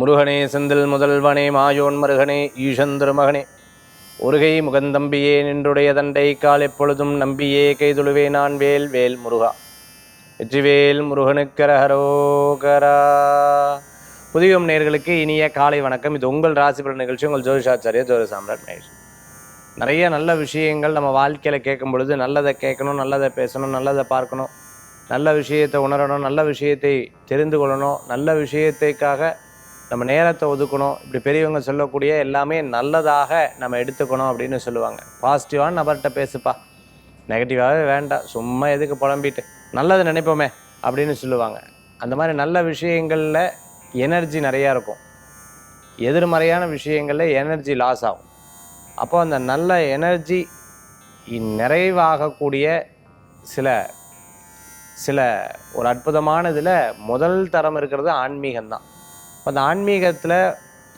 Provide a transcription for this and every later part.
முருகனே செந்தில் முதல்வனே மாயோன் மருகனே ஈசந்திர மகனே ஒருகை முகந்தம்பியே நின்றுடைய தண்டை கால் எப்பொழுதும் நம்பியே கைதுழுவே நான் வேல் வேல் முருகா வெற்றிவேல் முருகனுக்கரஹரோகரா. புதியம் நேர்களுக்கு இனிய காலை வணக்கம். இது உங்கள் ராசிபலன் நிகழ்ச்சி. உங்கள் ஜோதிஷாச்சாரிய ஜோதி சாம்ராட் மகேஷ். நிறைய நல்ல விஷயங்கள் நம்ம வாழ்க்கையில் கேட்கும் பொழுது நல்லதை கேட்கணும், நல்லதை பேசணும், நல்லதை பார்க்கணும், நல்ல விஷயத்தை உணரணும், நல்ல விஷயத்தை தெரிந்து கொள்ளணும், நல்ல விஷயத்தைக்காக நம்ம நேரத்தை ஒதுக்கணும். இப்படி பெரியவங்க சொல்லக்கூடிய எல்லாமே நல்லதாக நம்ம எடுத்துக்கணும் அப்படின்னு சொல்லுவாங்க. பாசிட்டிவான நபர்கிட்ட பேசுப்பா, நெகட்டிவாகவே வேண்டாம், சும்மா எதுக்கு புலம்பிட்டு நல்லது நினைப்போமே அப்படின்னு சொல்லுவாங்க. அந்த மாதிரி நல்ல விஷயங்களில் எனர்ஜி நிறையா இருக்கும், எதிர்மறையான விஷயங்களில் எனர்ஜி லாஸ் ஆகும். அப்போ அந்த நல்ல எனர்ஜி நிறைவாகக்கூடிய சில ஒரு அற்புதமான இதில் முதல் தரம் இருக்கிறது ஆன்மீகம்தான். அந்த ஆன்மீகத்தில்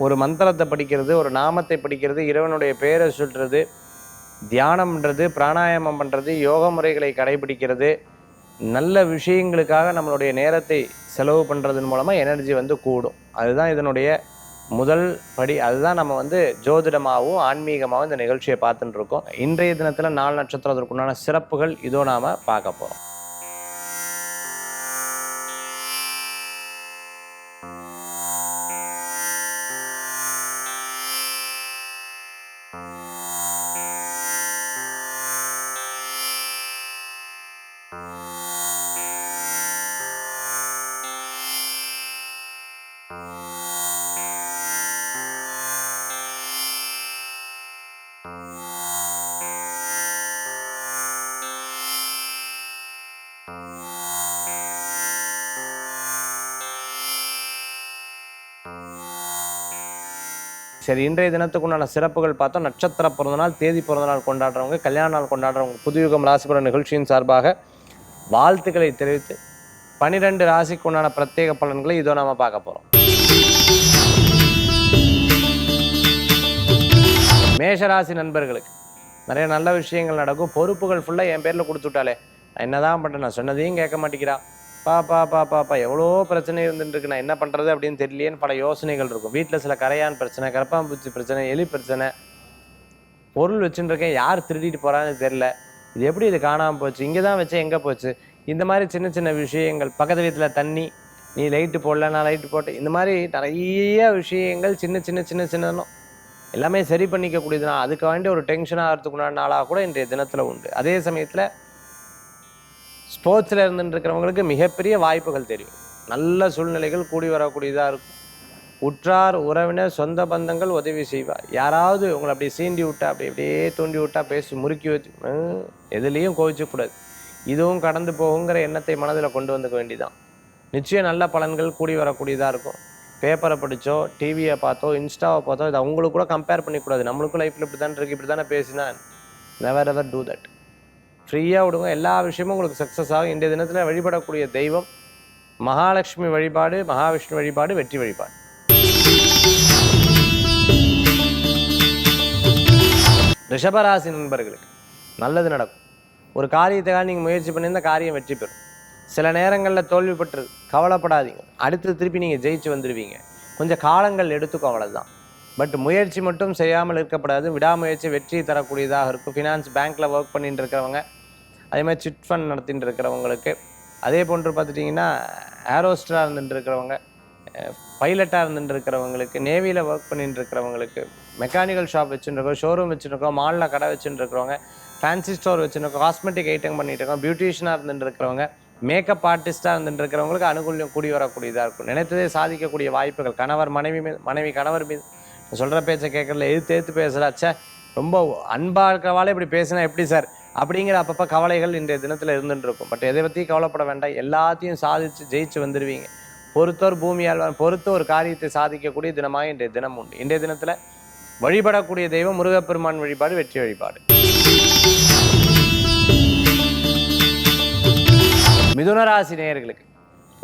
ஒரு மந்திரத்தை படிக்கிறது, ஒரு நாமத்தை படிக்கிறது, இறைவனுடைய பெயரை சொல்கிறது, தியானம் பண்ணுறது, பிராணாயாமம் பண்ணுறது, யோக முறைகளை கடைபிடிக்கிறது, நல்ல விஷயங்களுக்காக நம்மளுடைய நேரத்தை செலவு பண்ணுறதன் மூலமாக எனர்ஜி கூடும். அதுதான் இதனுடைய முதல் படி. அதுதான் நம்ம ஜோதிடமாகவும் ஆன்மீகமாகவும் இந்த நிகழ்ச்சியை பார்த்துட்டு இருக்கோம். இன்றைய தினத்தில் 4 நட்சத்திரத்திற்குண்டான சிறப்புகள் இதோ நாம் பார்க்க போகிறோம். சரி, இன்றைய தினத்துக்குண்டான சிறப்புகள் பார்த்தோம். நட்சத்திர பிறந்தநாள், தேதி பிறந்தநாள் கொண்டாடுறவங்க, கல்யாண நாள் கொண்டாடுறவங்க புதுயுகம் ராசிபலன் நிகழ்ச்சியின் சார்பாக வாழ்த்துக்களை தெரிவித்து 12 ராசிக்கு உண்டான பிரத்யேக பலன்களை இதோ நாம பார்க்க போறோம். மேஷராசி நண்பர்களுக்கு நிறைய நல்ல விஷயங்கள் நடக்கும். பொறுப்புகள் ஃபுல்லாக என் பேரில் கொடுத்துட்டாலே நான் என்னதான் பண்ணுறேன், நான் சொன்னதையும் கேட்க மாட்டேங்கிறா, பாப்பா எவ்வளோ பிரச்சனை இருந்துருக்கு, நான் என்ன பண்ணுறது அப்படின்னு தெரியலேன்னு பல யோசனைகள் இருக்கும். வீட்டில் சில கரையான் பிரச்சனை, கரப்பாம்பூச்சி பிரச்சனை, எலி பிரச்சனை, பொருள் வச்சுருக்கேன், யார் திருடிட்டு போகிறான்னு தெரில, இது எப்படி இது காணாமல் போச்சு, இங்கே தான் வச்சேன் எங்கே போச்சு, இந்த மாதிரி சின்ன சின்ன விஷயங்கள். பக்கத்து வீட்டில் தண்ணி, நீ லைட்டு போடல, நான் லைட்டு போட்டேன், இந்த மாதிரி நிறைய விஷயங்கள் சின்ன எல்லாமே சரி பண்ணிக்கக்கூடியதுனா அதுக்கு வேண்டிய ஒரு டென்ஷன் ஆகிறதுக்குண்டான நாளாக கூட இன்றைய தினத்தில் உண்டு. அதே சமயத்தில் ஸ்போர்ட்ஸில் இருந்துருக்கிறவங்களுக்கு மிகப்பெரிய வாய்ப்புகள் தெரியும். நல்ல சூழ்நிலைகள் கூடி வரக்கூடியதாக இருக்கும். உற்றார் உறவினர் சொந்த பந்தங்கள் உதவி செய்வார். யாராவது உங்களை அப்படி சீண்டி விட்டா, அப்படியே தூண்டி விட்டா, பேசி முறுக்கி வச்சு எதுலேயும் கோவிச்சக்கூடாது. இதுவும் கடந்து போகுங்கிற எண்ணத்தை மனதில் கொண்டு வந்துக்க வேண்டிதான். நிச்சயம் நல்ல பலன்கள் கூடி வரக்கூடியதாக இருக்கும். பேப்பரை படித்தோ, டிவியை பார்த்தோ, இன்ஸ்டாவை பார்த்தோ, இதை அவங்களுக்கு கூட கம்பேர் பண்ணிக்கூடாது. நம்மளுக்கும் லைஃப்பில் இப்படி தானே இருக்குது, இப்படி தானே பேசினா, நெவர் எவர் டூ தட். ஃப்ரீயாக விடுங்க, எல்லா விஷயமும் உங்களுக்கு சக்ஸஸ் ஆகும். இன்றைய தினத்தில் வழிபடக்கூடிய தெய்வம் மகாலட்சுமி வழிபாடு, மகாவிஷ்ணு வழிபாடு, வெற்றி வழிபாடு. ரிஷபராசி நண்பர்களுக்கு நல்லது நடக்கும். ஒரு காரியத்துக்காக நீங்கள் முயற்சி பண்ணியிருந்த காரியம் வெற்றி பெறும். சில நேரங்களில் தோல்வி பெற்று கவலைப்படாதீங்க, அடுத்து திருப்பி நீங்கள் ஜெயிச்சு வந்துடுவீங்க. கொஞ்சம் காலங்கள் எடுத்துக்கும், அவ்வளோதான். பட் முயற்சி மட்டும் செய்யாமல் இருக்கப்படாது. விடாமுயற்சி வெற்றி தரக்கூடியதாக இருக்கும். ஃபினான்ஸ் பேங்க்கில் ஒர்க் பண்ணிட்டு இருக்கிறவங்க, அதே மாதிரி சிட் ஃபண்ட் நடத்திட்டு இருக்கிறவங்களுக்கு, அதே போன்று பார்த்துட்டிங்கன்னா ஏரோஸ்டராக இருந்துட்டு இருக்கிறவங்க, பைலட்டாக இருந்துட்டு இருக்கிறவங்களுக்கு, நேவியில் ஒர்க் பண்ணிட்டு இருக்கிறவங்களுக்கு, மெக்கானிக்கல் ஷாப் வச்சுருக்கோம், ஷோரூம் வச்சுருக்கோம், மாலில் கடை வச்சுட்டு இருக்கிறவங்க, ஃபேன்சி ஸ்டோர் வச்சுருக்கோம், காஸ்மெட்டிக் ஐட்டம் பண்ணிட்டு இருக்கோம், பியூட்டிஷியனாக இருந்துட்டு இருக்கிறவங்க, மேக்கப் ஆர்டிஸ்டாக இருந்துட்டு இருக்கிறவங்களுக்கு அனுகூல்யம் கூடி வரக்கூடியதாக இருக்கும். நினைத்ததே சாதிக்கக்கூடிய வாய்ப்புகள். கணவர் மனைவி மீது, மனைவி கணவர் மீது, சொல்கிற பேச்சை கேட்கறதுல எதிர்த்து பேசுகிறாச்சே, ரொம்ப அன்பாக இருக்கிறவாலே இப்படி பேசினா எப்படி சார் அப்படிங்கிற அப்பப்போ கவலைகள் இன்றைய தினத்தில் இருந்துட்டு இருக்கும். பட் எதை பற்றியும் கவலைப்பட வேண்டாம், எல்லாத்தையும் சாதித்து ஜெயிச்சு வந்துடுவீங்க. பொறுத்தோர் பூமியால் பொறுத்த ஒரு காரியத்தை சாதிக்கக்கூடிய தினமாக இன்றைய தினம் உண்டு. இன்றைய தினத்தில் வழிபடக்கூடிய தெய்வம் முருகப்பெருமான் வழிபாடு, வெற்றி வழிபாடு. மிதுனராசி நேயர்களுக்கு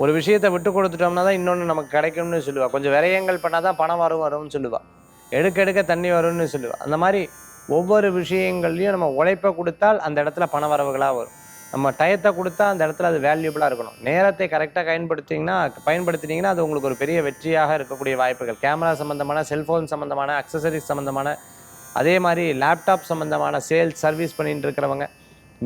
ஒரு விஷயத்தை விட்டு கொடுத்துட்டோம்னா தான் இன்னொன்று நமக்கு கிடைக்கும்னு சொல்லுவாள். கொஞ்சம் விரயங்கள் பண்ணால் தான் பணம் வரும்னு சொல்லுவாள். எடுக்க தண்ணி வரும்னு சொல்லுவாள். அந்த மாதிரி ஒவ்வொரு விஷயங்கள்லையும் நம்ம உழைப்பை கொடுத்தால் அந்த இடத்துல பண வரவுகளாக வரும். நம்ம டயத்தை கொடுத்தா அந்த இடத்துல அது வேல்யூபிளாக இருக்கணும். நேரத்தை கரெக்டாக பயன்படுத்தினீங்கன்னா அது உங்களுக்கு ஒரு பெரிய வெற்றியாக இருக்கக்கூடிய வாய்ப்புகள். கேமரா சம்மந்தமான, செல்ஃபோன் சம்மந்தமான, அக்சசரிஸ் சம்மந்தமான, அதே மாதிரி லேப்டாப் சம்மந்தமான சேல்ஸ் சர்வீஸ் பண்ணிட்டு இருக்கிறவங்க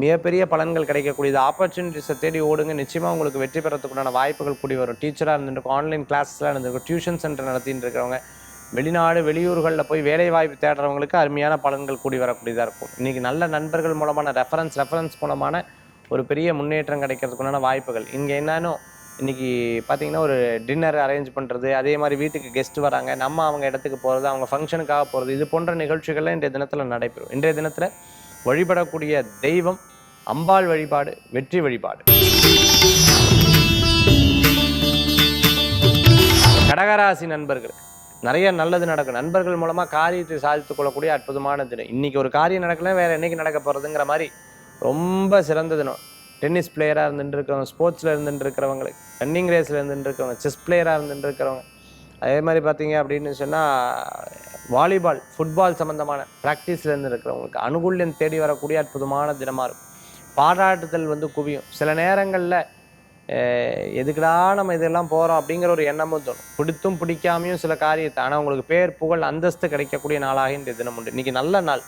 மிகப்பெரிய பலன்கள் கிடைக்கக்கூடியது. ஆப்பர்ச்சுனிட்டிஸை தேடி ஓடுங்க. நிச்சயமாக உங்களுக்கு வெற்றி பெறத்துக்குண்டான வாய்ப்புகள் கூடி வரும். டீச்சராக இருந்துருக்கும், ஆன்லைன் கிளாஸஸ்லாம் இருந்திருக்கும், டியூஷன் சென்டர் நடத்திட்டு இருக்கிறவங்க, வெளிநாடு வெளியூர்களில் போய் வேலை வாய்ப்பு தேடுறவங்களுக்கு அருமையான பலன்கள் கூடி வரக்கூடியதாக இருக்கும். இன்றைக்கி நல்ல நண்பர்கள் மூலமான ரெஃபரன்ஸ் மூலமான ஒரு பெரிய முன்னேற்றம் கிடைக்கிறதுக்குண்டான வாய்ப்புகள். இங்கே என்னன்னு இன்றைக்கி பார்த்திங்கன்னா ஒரு டின்னர் அரேஞ்ச் பண்ணுறது, அதே மாதிரி வீட்டுக்கு கெஸ்ட் வராங்க, நம்ம அவங்க இடத்துக்கு போகிறது, அவங்க ஃபங்க்ஷனுக்காக போகிறது, இது போன்ற நிகழ்ச்சிகள்லாம் இன்றைய தினத்தில் நடைபெறும். இன்றைய தினத்தில் வழிபடக்கூடிய தெய்வம் அம்பாள் வழிபாடு, வெற்றி வழிபாடு. கடகராசி நண்பர்கள் நிறைய நல்லது நடக்கும். நண்பர்கள் மூலமாக காரியத்தை சாதித்துக் கொள்ளக்கூடிய அற்புதமான தினம். இன்றைக்கி ஒரு காரியம் நடக்கல, வேறு என்றைக்கு நடக்க போகிறதுங்கிற மாதிரி ரொம்ப சிறந்த தினம். டென்னிஸ் பிளேயராக இருந்துட்டு இருக்கிறவங்க, ஸ்போர்ட்ஸில் இருந்துட்டு இருக்கிறவங்களுக்கு, ரன்னிங் ரேஸில் இருந்துட்டு இருக்கிறவங்க, செஸ் பிளேயராக இருந்துட்டு இருக்கிறவங்க, அதே மாதிரி பார்த்தீங்க அப்படின்னு சொன்னால் வாலிபால், ஃபுட்பால் சம்மந்தமான ப்ராக்டிஸில் இருந்து இருக்கிறவங்களுக்கு அனுகூல்யம் தேடி வரக்கூடிய அற்புதமான தினமாக இருக்கும். பாராட்டுதல் குவியும். சில நேரங்களில் எதுக்குடா நம்ம இதெல்லாம் போகிறோம் அப்படிங்கிற ஒரு எண்ணமும் தோணும். பிடித்தும் பிடிக்காமையும் சில காரியத்தை, ஆனால் உங்களுக்கு பேர் புகழ் அந்தஸ்து கிடைக்கக்கூடிய நாளாக இன்றைய தினம் உண்டு. இன்றைக்கி நல்ல நாள்.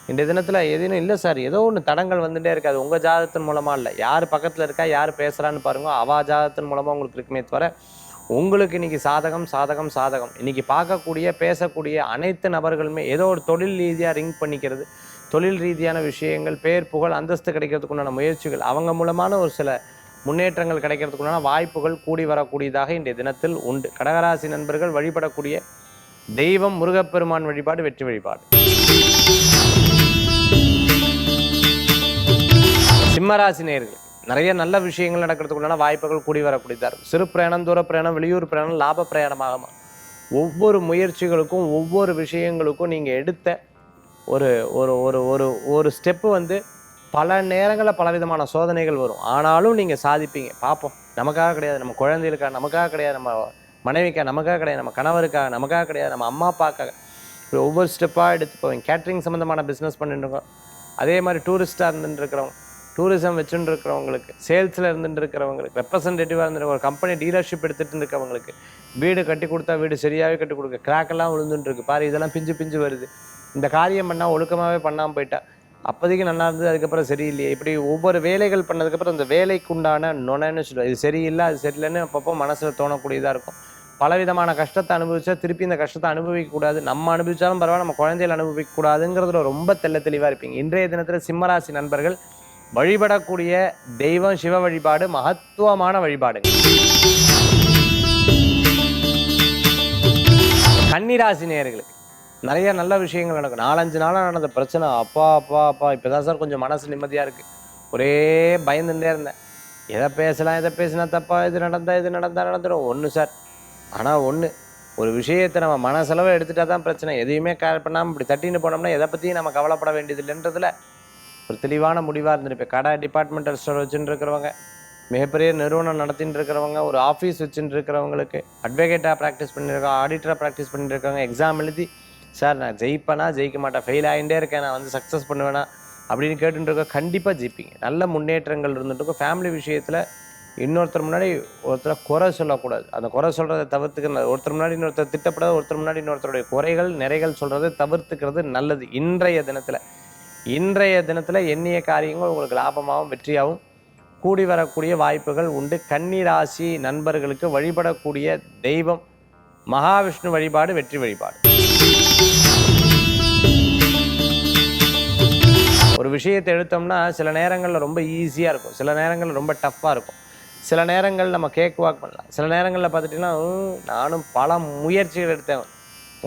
இன்றைய தினத்தில் எதுவும் இல்லை சார், ஏதோ ஒன்று தடங்கள் வந்துகிட்டே இருக்காது. உங்கள் ஜாதகத்தின் மூலமாக இல்லை, யார் பக்கத்தில் இருக்கா, யார் பேசுகிறான்னு பாருங்கள், அவா ஜாதகத்தின் மூலமாக உங்களுக்கு இருக்குமே தவிர உங்களுக்கு இன்றைக்கி சாதகம். இன்றைக்கி பார்க்கக்கூடிய பேசக்கூடிய அனைத்து நபர்களுமே ஏதோ ஒரு தொழில் ரீதியாக ரிங்க் பண்ணிக்கிறது, தொழில் ரீதியான விஷயங்கள், பேர் புகழ் அந்தஸ்து கிடைக்கிறதுக்குண்டான முயற்சிகள், அவங்க மூலமான ஒரு சில முன்னேற்றங்கள் கிடைக்கிறதுக்குண்டான வாய்ப்புகள் கூடி வரக்கூடியதாக இன்றைய தினத்தில் உண்டு. கடகராசி நண்பர்கள் வழிபடக்கூடிய தெய்வம் முருகப்பெருமான் வழிபாடு, வெற்றி வழிபாடு. சிம்மராசி நேயர்கள் நிறைய நல்ல விஷயங்கள் நடக்கிறதுக்குண்டான வாய்ப்புகள் கூடி வரக்கூடியதாக இருக்கும். சிறு பிரயாணம், தூர பிரயாணம், வெளியூர் பிரயாணம், லாப பிரயாணமாக ஒவ்வொரு முயற்சிகளுக்கும் ஒவ்வொரு விஷயங்களுக்கும் நீங்கள் எடுத்த ஒரு ஒரு ஒரு ஒரு ஒரு ஸ்டெப்பு பல நேரங்களில் பலவிதமான சோதனைகள் வரும். ஆனாலும் நீங்கள் சாதிப்பீங்க. பார்ப்போம், நமக்காக கிடையாது, நம்ம குழந்தைகளுக்காக நமக்காக கிடையாது, நம்ம மனைவிக்காக நமக்காக கிடையாது, நம்ம கணவருக்காக நமக்காக கிடையாது, நம்ம அம்மா அப்பாக்காக ஒவ்வொரு ஸ்டெப்பாக எடுத்து போவீங்க. கேட்ரிங் சம்மந்தமான பிஸ்னஸ் பண்ணிட்டுருக்கோம், அதே மாதிரி டூரிஸ்ட்டாக இருந்துட்டு இருக்கிறவங்க, டூரிசம் வச்சுட்டு இருக்கிறவங்களுக்கு, சேல்ஸில் இருந்துட்டு இருக்கிறவங்களுக்கு, ரெப்ரசன்டேட்டிவாக இருந்துட்டு ஒரு கம்பெனி டீலர்ஷிப் எடுத்துகிட்டு இருக்கவங்களுக்கு, வீடு கட்டி கொடுத்தா வீடு சரியாகவே கட்டி கொடுக்க, கிராக்கெல்லாம் விழுந்துட்டுருக்கு பாரு, இதெல்லாம் பிஞ்சு வருது, இந்த காரியம் பண்ணால் ஒழுக்கமாகவே பண்ணாமல் போயிட்டா, அப்போதைக்கு நல்லா இருந்தது, அதுக்கப்புறம் சரியில்லையே, இப்படி ஒவ்வொரு வேலைகள் பண்ணதுக்கப்புறம் அந்த வேலைக்குண்டான நொனன்னு சொல்லுவோம். இது சரியில்லை, அது சரியில்லைன்னு அப்பப்போ மனசில் தோணக்கூடியதாக இருக்கும். பலவிதமான கஷ்டத்தை அனுபவிச்சா திருப்பி இந்த கஷ்டத்தை அனுபவிக்கக்கூடாது, நம்ம அனுபவிச்சாலும் பரவாயில்ல, நம்ம குழந்தைகள் அனுபவிக்கக்கூடாதுங்கிறதுல ரொம்ப தெளிவாக இருப்பீங்க. இன்றைய தினத்தில் சிம்மராசி நண்பர்கள் வழிபடக்கூடிய தெய்வம் சிவ வழிபாடு, மகத்துவமான வழிபாடு. கன்னிராசி நேயர்களுக்கு நிறைய நல்ல விஷயங்கள் நடக்கும். 4-5 நாளாக நடந்த பிரச்சனை, அப்பா இப்போதான் சார் கொஞ்சம் மனசு நிம்மதியாக இருக்குது. ஒரே பயந்துட்டே இருந்தேன், எதை பேசினா தப்பா, இது நடந்துடும் ஒன்று சார். ஆனால் ஒரு விஷயத்தை நம்ம மனசளவு எடுத்துகிட்டா தான் பிரச்சனை. எதையுமே கேர் பண்ணாமல் இப்படி தட்டின்னு போனோம்னா எதை பற்றியும் நம்ம கவலைப்பட வேண்டியது இல்லைன்றதுல ஒரு தெளிவான முடிவாக இருந்துருப்பேன். கடை, டிபார்ட்மெண்டல் ஸ்டோர் வச்சுட்டு இருக்கிறவங்க, மிகப்பெரிய நிறுவனம் நடத்திட்டு இருக்கிறவங்க, ஒரு ஆஃபீஸ் வச்சுட்டு இருக்கிறவங்களுக்கு, அட்வொகேட்டாக ப்ராக்டிஸ் பண்ணியிருக்காங்க, ஆடிட்டராக ப்ராக்டிஸ் பண்ணிட்டு இருக்காங்க, எக்ஸாம் எழுதி சார் நான் ஜெயிப்பேனா ஜெயிக்க மாட்டேன், ஃபெயில் ஆகிட்டே இருக்கேன், நான் சக்ஸஸ் பண்ணுவேனா அப்படின்னு கேட்டுருக்கோம். கண்டிப்பாக ஜெயிப்பீங்க. நல்ல முன்னேற்றங்கள் இருந்துட்டு ஃபேமிலி விஷயத்தில் இன்னொருத்தர் முன்னாடி ஒருத்தரை குறை சொல்லக்கூடாது. அந்த குறை சொல்கிறத தவிர்த்துக்கிறது, ஒருத்தர் முன்னாடி இன்னொருத்தர் திட்டப்படாது, ஒருத்தர் முன்னாடி இன்னொருத்தருடைய குறைகள் நிறைகள் சொல்கிறத தவிர்த்துக்கிறது நல்லது. இன்றைய தினத்தில் எண்ணிய காரியங்கள் உங்களுக்கு லாபமாகவும் வெற்றியாகவும் கூடி வரக்கூடிய வாய்ப்புகள் உண்டு. கன்னிராசி நண்பர்களுக்கு வழிபடக்கூடிய தெய்வம் மகாவிஷ்ணு வழிபாடு, வெற்றி வழிபாடு. ஒரு விஷயத்தை எடுத்தோம்னா சில நேரங்களில் ரொம்ப ஈஸியாக இருக்கும், சில நேரங்களில் ரொம்ப டஃப்பாக இருக்கும், சில நேரங்கள் நம்ம கேக் வாக் பண்ணலாம், சில நேரங்களில் பார்த்துட்டிங்கன்னா நானும் பல முயற்சிகள் எடுத்தேன்.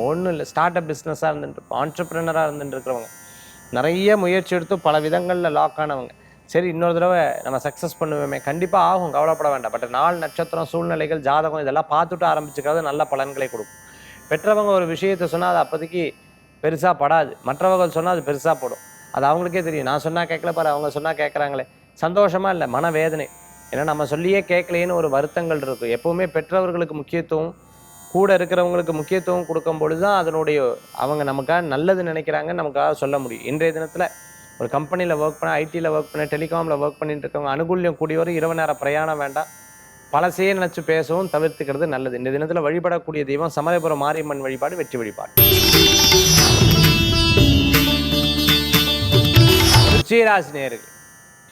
ஒன்றும் இல்லை, ஸ்டார்ட் அப் பிஸ்னஸாக இருந்துட்டு ஆண்டர்ப்ரனராக இருந்துட்டு இருக்கிறவங்க, நிறைய முயற்சி எடுத்து பல விதங்களில் லாக் ஆனவங்க, சரி இன்னொரு தடவை நம்ம சக்ஸஸ் பண்ணுவோமே, கண்டிப்பாக ஆகும், கவலைப்பட வேண்டாம். பட் நாள், நட்சத்திரம், சூழ்நிலைகள், ஜாதகம் இதெல்லாம் பார்த்துட்டு ஆரம்பிச்சுக்கிறது நல்ல பலன்களை கொடுக்கும். பெற்றவங்க ஒரு விஷயத்தை சொன்னால் அது அப்போதைக்கு பெருசாக படாது, மற்றவர்கள் சொன்னால் அது பெருசாக போடும். அது அவங்களுக்கே தெரியும். நான் சொன்னால் கேட்கல பாரு, அவங்க சொன்னால் கேட்குறாங்களே, சந்தோஷமாக இல்லை, மனவேதனை. ஏன்னா நம்ம சொல்லியே கேட்கலேன்னு ஒரு வருத்தங்கள் இருக்கும். எப்போவுமே பெற்றவர்களுக்கு முக்கியத்துவம், கூட இருக்கிறவங்களுக்கு முக்கியத்துவம் கொடுக்கும் பொழுது தான் அதனுடைய அவங்க நமக்காக நல்லது நினைக்கிறாங்க, நமக்காக சொல்ல முடியும். இன்றைய தினத்தில் ஒரு கம்பெனியில் ஒர்க் பண்ண, ஐடியில் ஒர்க் பண்ண, டெலிகாமில் ஒர்க் பண்ணிட்டு இருக்கவங்க அனுகூல்யம் கூடி வரும். இரவு நேர பிரயாணம் வேண்டாம். பழசையே நினச்சி பேசவும் தவிர்த்துக்கிறது நல்லது. இந்த தினத்தில் வழிபடக்கூடிய தெய்வம் சமயபுரம் மாரியம்மன் வழிபாடு, வெற்றி வழிபாடு. விருச்சிகராசி நேயர்களே,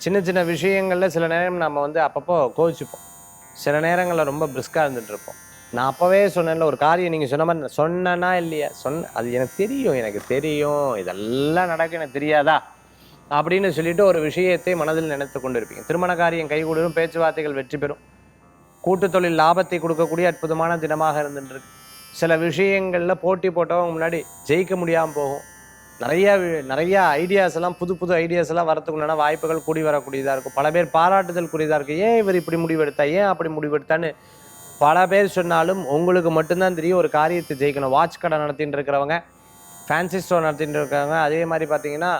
சின்ன சின்ன விஷயங்களில் சில நேரம் நம்ம அப்பப்போ கோவிச்சுப்போம். சில நேரங்களில் ரொம்ப பிரிஸ்காக இருந்துகிட்டு இருப்போம். நான் அப்போவே சொன்னேன்ல, ஒரு காரியம் நீங்கள் சொன்ன மாதிரி சொன்னேன்னா இல்லையா, அது எனக்கு தெரியும் இதெல்லாம் நடக்கும், எனக்கு தெரியாதா அப்படின்னு சொல்லிட்டு ஒரு விஷயத்தை மனதில் நினைத்து கொண்டு இருப்பீங்க. திருமண காரியம் கைகூடும், பேச்சுவார்த்தைகள் வெற்றி பெறும், கூட்டு தொழில் லாபத்தை கொடுக்கக்கூடிய அற்புதமான தினமாக இருந்துட்டு இருக்கு. சில விஷயங்களில் போட்டி போட்டவங்க முன்னாடி ஜெயிக்க முடியாமல் போகும். நிறைய ஐடியாஸ் எல்லாம், புது புது ஐடியாஸ் எல்லாம் வரத்துக்குள்ளான வாய்ப்புகள் கூடி வரக்கூடியதாக இருக்கும். பல பேர் பாராட்டுதல் கூடியதாக இருக்குது. ஏன் இவர் இப்படி முடிவெடுத்தா, ஏன் அப்படி முடிவெடுத்தான்னு பல பேர் சொன்னாலும் உங்களுக்கு மட்டும்தான் தெரியும் ஒரு காரியத்தை ஜெயிக்கணும். வாட்ச் கடை நடத்திட்டு இருக்கிறவங்க, ஃபேன்சி ஸ்டோர் நடத்திட்டு இருக்கிறவங்க, அதே மாதிரி பார்த்தீங்கன்னா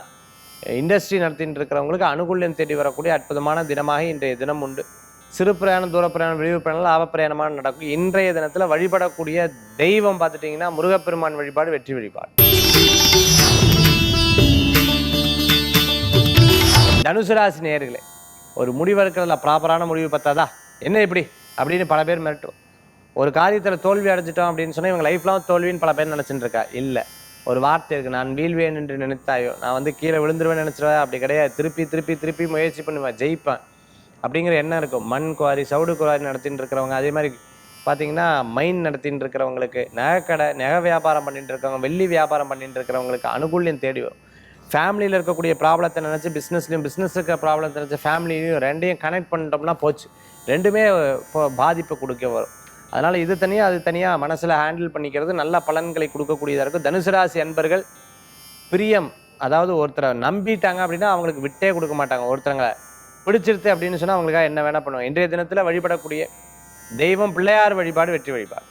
இண்டஸ்ட்ரி நடத்திட்டு இருக்கிறவங்களுக்கு அனுகூல்யம் தேடி வரக்கூடிய அற்புதமான தினமாக இன்றைய தினம் உண்டு. சிறு பிரயாணம், தூர பிரயாணம், விரிவு பிரயாணம், லாப பிரயாணமாக நடக்கும். இன்றைய தினத்தில் வழிபடக்கூடிய தெய்வம் பார்த்துட்டிங்கன்னா முருகப்பெருமான் வழிபாடு, வெற்றி வழிபாடு. தனுசு ராசி நேயர்களே, ஒரு முடிவெடுக்கிறதுல ப்ராப்பரான முடிவு பத்தாதா, என்ன இப்படி அப்படின்னு பல பேர் மிரட்டும். ஒரு காரியத்தில் தோல்வி அடைஞ்சிட்டோம் அப்படின்னு சொன்னால் இவங்க லைஃப்லாம் தோல்வின்னு பல பேர் நினச்சிட்டு இருக்கா. இல்லை, ஒரு வார்த்தை இருக்குது, நான் வீழ்வேன் என்று நினைத்தாயோ, நான் கீழே விழுந்துருவேன் நினச்சிருவேன், அப்படி கிடையாது. திருப்பி திருப்பி திருப்பி முயற்சி பண்ணுவேன், ஜெயிப்பேன் அப்படிங்கிற எண்ணம் இருக்கும். மண் குவாரி, சவுடு குவாரி நடத்திட்டு இருக்கிறவங்க, அதே மாதிரி பார்த்தீங்கன்னா மைன் நடத்திட்டு இருக்கிறவங்களுக்கு, நகைக்கடை, நகை வியாபாரம் பண்ணிட்டு இருக்கிறவங்க, வெள்ளி வியாபாரம் பண்ணிட்டு இருக்கிறவங்களுக்கு அனுகூல்யம் தேடி வரும். ஃபேமிலியில் இருக்கக்கூடிய ப்ராப்ளத்தை நினச்சி பிஸ்னஸ்லையும், பிஸ்னஸ் இருக்கிற ப்ராப்ளத்தை நினச்சி ஃபேமிலியும் ரெண்டையும் கனெக்ட் பண்ணிட்டோம்னா போச்சு, ரெண்டுமே இப்போ பாதிப்பை கொடுக்க வரும். அதனால் இது தனியாக அது தனியாக மனசில் ஹேண்டில் பண்ணிக்கிறது நல்ல பலன்களை கொடுக்கக்கூடியதாக இருக்கும். தனுசு ராசி அன்பர்கள் பிரியம், அதாவது ஒருத்தரை நம்பிட்டாங்க அப்படின்னா அவங்களுக்கு விட்டே கொடுக்க மாட்டாங்க. ஒருத்தரங்களை பிடிச்சிருது அப்படின்னு சொன்னால் அவங்களுக்காக என்ன வேணால் பண்ணுவாங்க. இன்றைய தினத்தில் வழிபடக்கூடிய தெய்வம் பிள்ளையார் வழிபாடு, வெற்றி வழிபாடு.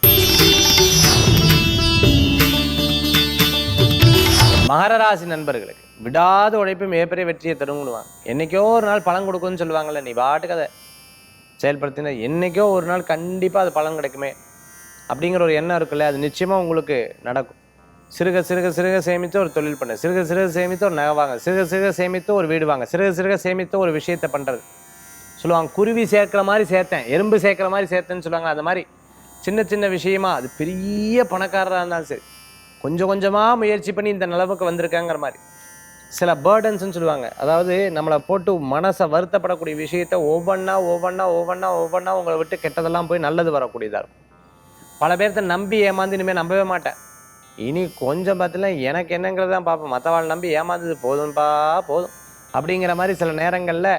மகர ராசி நண்பர்களுக்கு விடாத உழைப்பு மிகப்பெரிய வெற்றியை தருங்குவாங்க. என்றைக்கோ ஒரு நாள் பலன் கொடுக்கும்னு சொல்லுவாங்கள்ல, நீ பாட்டுக்கு அதை செயல்படுத்தினா என்றைக்கோ ஒரு நாள் கண்டிப்பாக அது பலன் கிடைக்குமே அப்படிங்கிற ஒரு எண்ணம் இருக்குல்ல, அது நிச்சயமாக உங்களுக்கு நடக்கும். சிறுக சிறுக சிறுக சேமித்து ஒரு தொழில் பண்ணு, சிறுக சிறுக சேமித்து ஒரு நகை வாங்க, சிறுக சிறுக சேமித்து ஒரு வீடு வாங்க, சிறுக சிறுக சேமித்து ஒரு விஷயத்தை பண்ணுறது சொல்லுவாங்க. குருவி சேர்க்குற மாதிரி சேர்த்தேன், எறும்பு சேர்க்குற மாதிரி சேர்த்தேன்னு சொல்லுவாங்க. அது மாதிரி சின்ன சின்ன விஷயமா, அது பெரிய பணக்காரராக இருந்தாலும் சரி, கொஞ்சம் கொஞ்சமாக முயற்சி பண்ணி இந்த நிலவுக்கு வந்திருக்காங்கிற மாதிரி. சில பேர்டன்ஸ்ன்னு சொல்லுவாங்க, அதாவது நம்மளை போட்டு மனசை வருத்தப்படக்கூடிய விஷயத்த ஒவ்வொன்றா ஒவ்வொன்றா ஒவ்வொன்றா ஒவ்வொன்றா உங்களை விட்டு கெட்டதெல்லாம் போய் நல்லது வரக்கூடியதாக இருக்கும். பல பேர்த்த நம்பி ஏமாந்து இனிமேல் நம்பவே மாட்டேன், இனி கொஞ்சம் பார்த்தீங்கன்னா எனக்கு என்னங்கிறது தான் பார்ப்பேன், மற்றவாள் நம்பி ஏமாந்தது போதும்பா போதும் அப்படிங்கிற மாதிரி சில நேரங்களில்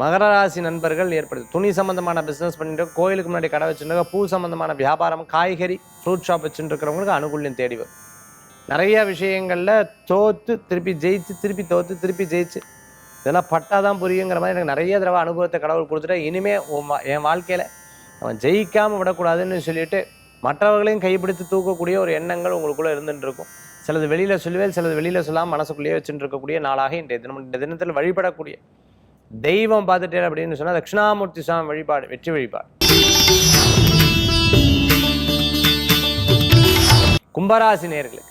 மகர ராசி நண்பர்கள் ஏற்படுது. துணி சம்மந்தமான பிஸ்னஸ் பண்ணிட்டு, கோயிலுக்கு முன்னாடி கடை வச்சுருக்க, பூ சம்மந்தமான வியாபாரம், காய்கறி, ஃப்ரூட் ஷாப் வச்சுட்டு இருக்கிறவங்களுக்கு அனுகூல்யம் தேடி வரும். நிறைய விஷயங்களில் தோற்று திருப்பி ஜெயிச்சு, திருப்பி தோற்று திருப்பி ஜெயிச்சு, இதெல்லாம் பட்டாதான் புரியுங்கிற மாதிரி எனக்கு நிறைய தடவை அனுபவத்தை கடவுள் கொடுத்துட்டு, இனிமேல் என் வாழ்க்கையில் அவன் ஜெயிக்காமல் விடக்கூடாதுன்னு சொல்லிட்டு மற்றவர்களையும் கைப்பிடித்து தூக்கக்கூடிய ஒரு எண்ணங்கள் உங்களுக்குள்ளே இருந்துட்டு இருக்கும். சிலது வெளியில் சொல்லுவேன், சிலது வெளியில் சொல்லாமல் மனசுக்குள்ளேயே வச்சுட்டு இருக்கக்கூடிய நாளாக இன்றைய தினம். இந்த தினத்தில் வழிபடக்கூடிய தெய்வம் பார்த்துட்டே அப்படின்னு சொன்னால் தட்சிணாமூர்த்தி சுவாமி வழிபாடு, வெற்றி வழிபாடு. கும்பராசி நேயர்களுக்கு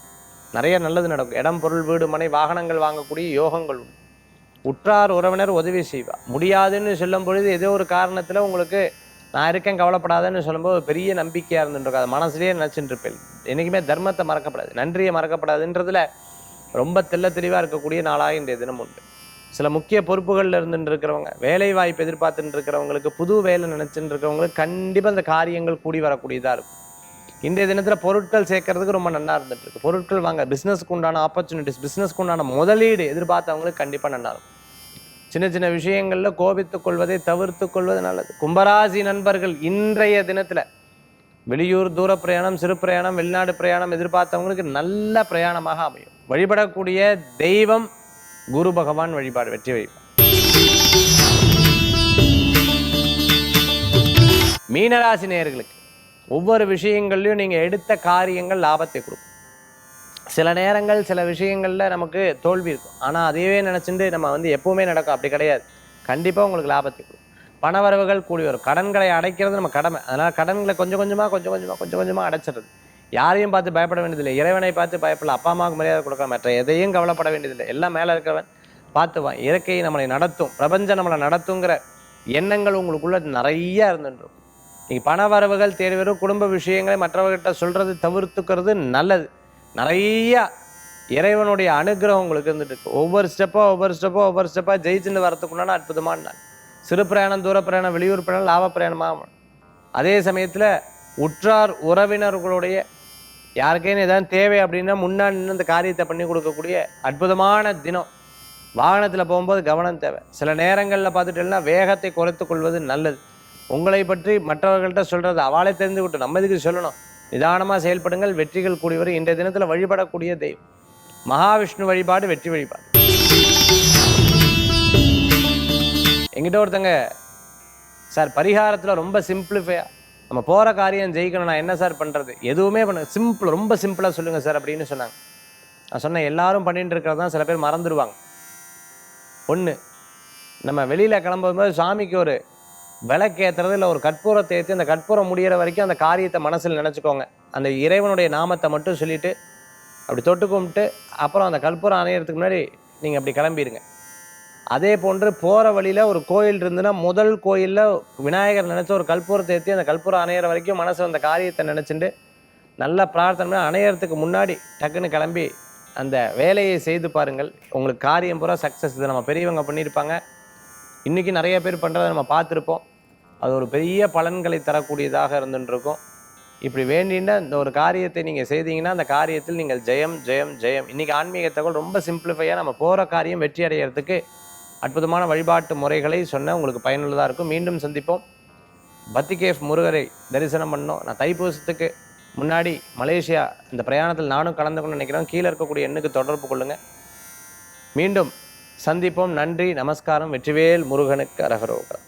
நிறைய நல்லது நடக்கும். இடம், பொருள், வீடு, மனை, வாகனங்கள் வாங்கக்கூடிய யோகங்கள் உண்டு. உற்றார் உறவினர் உதவி செய்வா. முடியாதுன்னு சொல்லும் பொழுது ஏதோ ஒரு காரணத்தில் உங்களுக்கு நான் இருக்கேன் கவலைப்படாதுன்னு சொல்லும்போது பெரிய நம்பிக்கையாக இருந்துருக்கும். அது மனசுலேயே நினச்சிட்டு இருப்பேன். என்றைக்குமே தர்மத்தை மறக்கப்படாது, நன்றியை மறக்கப்படாதுன்றதுல ரொம்ப தெளிவாக இருக்கக்கூடிய நாளாக இன்றைய தினம் உண்டு. சில முக்கிய பொறுப்புகளில் இருந்துட்டு இருக்கிறவங்க, வேலை வாய்ப்பு எதிர்பார்த்துட்டு இருக்கிறவங்களுக்கு, புது வேலை நினச்சிட்டு இருக்கிறவங்களுக்கு கண்டிப்பாக அந்த காரியங்கள் கூடி வரக்கூடியதாக இருக்கும். இன்றைய தினத்தில் பொருட்கள் சேர்க்கறதுக்கு ரொம்ப நல்லா இருந்துட்டு இருக்கு. பொருட்கள் வாங்க, பிஸ்னஸ்க்கு உண்டான ஆப்பர்ச்சுனிட்டிஸ், பிஸ்னஸ்க்கு உண்டான முதலீடு எதிர்பார்த்தவங்களுக்கு கண்டிப்பாக நல்லா இருக்கும். சின்ன சின்ன விஷயங்களில் கோபித்துக் கொள்வதை தவிர்த்து கொள்வது நல்லது. கும்பராசி நண்பர்கள் இன்றைய தினத்தில் வெளியூர், தூர பிரயாணம், சிறு பிரயாணம், வெளிநாடு பிரயாணம் எதிர்பார்த்தவங்களுக்கு நல்ல பிரயாணமாக அமையும். வழிபடக்கூடிய தெய்வம் குரு பகவான் வழிபாடு, வெற்றி வழிபாடு. மீனராசி நேயர்களுக்கு ஒவ்வொரு விஷயங்கள்லையும் நீங்கள் எடுத்த காரியங்கள் லாபத்தை கொடுக்கும். சில நேரங்கள் சில விஷயங்களில் நமக்கு தோல்வி இருக்கும், ஆனால் அதையே நினச்சிட்டு நம்ம எப்போவுமே நடக்கும், அப்படி கிடையாது. கண்டிப்பாக உங்களுக்கு லாபத்தை கொடுக்கும். பணவரவுகள் கூடி வரும். கடன்களை அடைக்கிறது நம்ம கடமை. அதனால் கடன்களை கொஞ்சம் கொஞ்சமாக அடைச்சிடுறது. யாரையும் பார்த்து பயப்பட வேண்டியதில்லை, இறைவனை பார்த்து பயப்படலாம். அப்பா அம்மாவுக்கு மரியாதை கொடுக்கலாம், மற்ற எதையும் கவலைப்பட வேண்டியதில்லை. எல்லாம் மேலே இருக்கிறவன் பார்த்துவான். இயற்கை நம்மளை நடத்தும், பிரபஞ்சம் நம்மளை நடத்துங்கிற எண்ணங்கள் உங்களுக்குள்ள நிறைய இருந்துடும். நீங்கள் பண வரவுகள் தேடி வரும், குடும்ப விஷயங்களை மற்றவர்கிட்ட சொல்கிறது தவிர்த்துக்கிறது நல்லது. நிறையா இறைவனுடைய அனுகிரகம் உங்களுக்கு இருந்துட்டு இருக்கு. ஒவ்வொரு ஸ்டெப்பாக ஜெயிச்சுட்டு வரத்துக்குண்டான அற்புதமான நாள். சிறு பிரயாணம், தூர பிரயாணம், வெளியூர் பிரயாணம், லாப பிரயாணமாக. அதே சமயத்தில் உற்றார் உறவினர்களுடைய யாருக்கேன்னு ஏதாவது தேவை அப்படின்னா முன்னாடி நின்று இந்த காரியத்தை பண்ணி கொடுக்கக்கூடிய அற்புதமான தினம். வாகனத்தில் போகும்போது கவனம் தேவை. சில நேரங்களில் பார்த்துட்டேன்னா வேகத்தை குறைத்து கொள்வது நல்லது. உங்களை பற்றி மற்றவர்கள்ட்ட சொல்கிறது அவளே தெரிந்துவிட்டு நம்ம இதுக்கு சொல்லணும். நிதானமாக செயல்படுங்கள், வெற்றிகள் கூடி வரும். இன்றைய தினத்தில் வழிபடக்கூடிய தெய்வம் மகாவிஷ்ணு வழிபாடு, வெற்றி வழிபாடு. எங்கிட்ட ஒருத்தங்க, சார் பரிகாரத்தில் ரொம்ப சிம்பிளிஃபையாக நம்ம போகிற காரியம் ஜெயிக்கணும், நான் என்ன சார் பண்ணுறது? எதுவுமே சிம்பிள், ரொம்ப சிம்பிளாக சொல்லுங்கள் சார் அப்படின்னு சொன்னாங்க. நான் சொன்னேன், எல்லாரும் பண்ணிட்டு இருக்கிறது தான் சில பேர் மறந்துடுவாங்க. ஒன்று, நம்ம வெளியில் கிளம்பும்போது சாமிக்கு ஒரு விளக்கு ஏற்றுறது, இல்லை ஒரு கற்பூரத்தை ஏற்றி அந்த கற்பூரம் முடிகிற வரைக்கும் அந்த காரியத்தை மனசில் நினச்சிக்கோங்க. அந்த இறைவனுடைய நாமத்தை மட்டும் சொல்லிவிட்டு அப்படி தொட்டு கும்பிட்டு அப்புறம் அந்த கற்பூரம் அணையிறதுக்கு முன்னாடி நீங்கள் அப்படி கிளம்பிடுங்க. அதே போன்று போகிற வழியில் ஒரு கோயில் இருந்துன்னா முதல் கோயிலில் விநாயகர் நினச்ச ஒரு கற்பூரத்தை ஏற்றி அந்த கற்பூரம் அணையிற வரைக்கும் மனசில் அந்த காரியத்தை நினச்சிட்டு நல்லா பிரார்த்தனை அணையிறதுக்கு முன்னாடி டக்குன்னு கிளம்பி அந்த வேலையை செய்து பாருங்கள். உங்களுக்கு காரியம் பூரா சக்ஸஸ். இதை நம்ம பெரியவங்க பண்ணியிருப்பாங்க, இன்றைக்கி நிறைய பேர் பண்ணுறதை நம்ம பார்த்துருப்போம். அது ஒரு பெரிய பலன்களை தரக்கூடியதாக இருந்துருக்கும். இப்படி வேண்டின இந்த ஒரு காரியத்தை நீங்கள் செய்தீங்கன்னா அந்த காரியத்தில் நீங்கள் ஜெயம் ஜெயம் ஜெயம். இன்றைக்கி ஆன்மீக தகவல் ரொம்ப சிம்பிளிஃபையாக நம்ம போகிற காரியம் வெற்றி அடைகிறதுக்கு அற்புதமான வழிபாட்டு முறைகளை சொன்ன உங்களுக்கு பயனுள்ளதாக இருக்கும். மீண்டும் சந்திப்போம். பத்திகேஃப் முருகரை தரிசனம் பண்ணோம். நான் தைப்பூசத்துக்கு முன்னாடி மலேசியா இந்த பிரயாணத்தில் நானும் கலந்துக்கணும்னு நினைக்கிறேன். கீழே இருக்கக்கூடிய எண்ணுக்கு தொடர்பு கொள்ளுங்கள். மீண்டும் சந்திப்போம். நன்றி, நமஸ்காரம். வெற்றிவேல் முருகனுக்கு அரகரோகரம்.